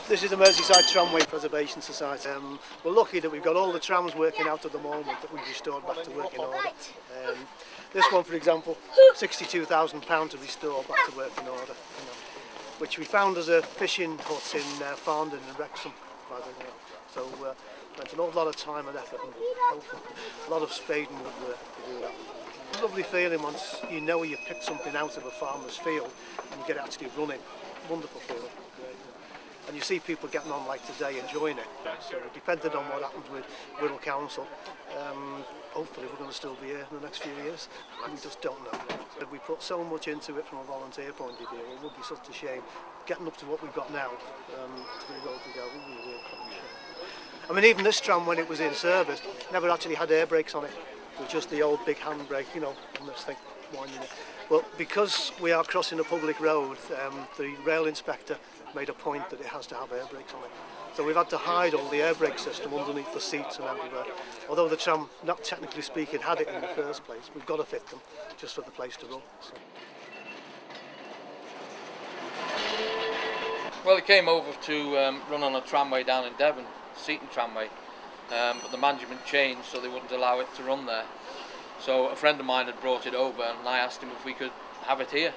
This is the Merseyside Tramway Preservation Society. We're lucky that we've got all the trams working out at the moment that we've restored back to working order. This one, for example, £62,000 to restore back to working order, which we found as a fishing hut in Farndon and Wrexham, by the way. So spent an awful lot of time and effort and help, a lot of spade and wood work to do that. It's a lovely feeling once you know you picked something out of a farmer's field and you get it actually running. Wonderful feeling. And you see people getting on like today, enjoying it. So depending on what happens with Wirral Council, hopefully we're going to still be here in the next few years. We just don't know. But we put so much into it from a volunteer point of view, it would be such a shame getting up to what we've got now to be able to go. I mean, even this tram, when it was in service, never actually had air brakes on it. It was just the old big handbrake, you know, on this thing, winding it. But because we are crossing a public road, the rail inspector made a point that it has to have air brakes on it. So we've had to hide all the air brake system underneath the seats and everywhere. Although the tram, not technically speaking, had it in the first place, we've got to fit them just for the place to run. So. Well, it came over to run on a tramway down in Devon, Seaton Tramway, but the management changed so they wouldn't allow it to run there. So a friend of mine had brought it over and I asked him if we could have it here.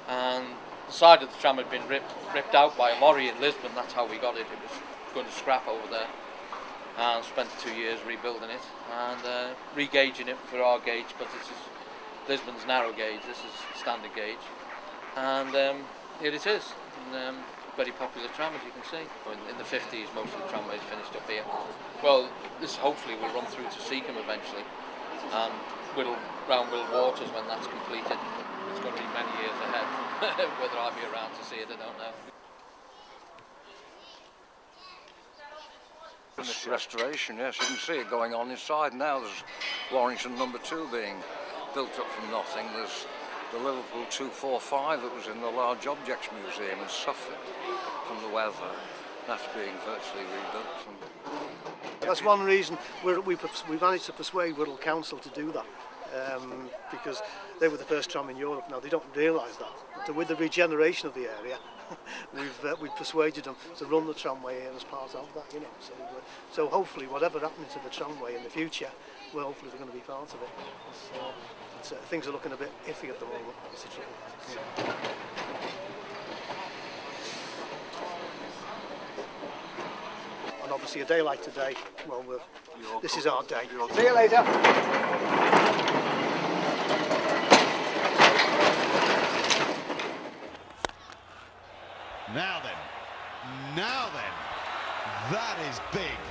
And the side of the tram had been ripped out by a lorry in Lisbon. That's how we got it. It was going to scrap over there, and spent 2 years rebuilding it and re-gauging it for our gauge, because this is Lisbon's narrow gauge, this is standard gauge, and here it is. And, very popular tram, as you can see. In the 50s most of the tramways finished up here. Well, this hopefully will run through to Seacombe eventually, and round Wirral Waters when that's completed. It's going to be many years ahead. Whether I'll be around to see it, I don't know. This restoration, yes, you can see it going on inside now. There's Warrington number 2 being built up from nothing. There's the Liverpool 245 that was in the Large Objects Museum in Suffolk from the weather. That's being virtually rebuilt. That's one reason we managed to persuade Wirral Council to do that. Because they were the first tram in Europe. Now they don't realise that. So with the regeneration of the area, we've persuaded them to run the tramway here as part of that, you know. So hopefully, whatever happens to the tramway in the future, well, hopefully they're going to be part of it. Things are looking a bit iffy at the moment. That's the trouble. And obviously, a day like today, well, this is our day. See you later. Now then, that is big.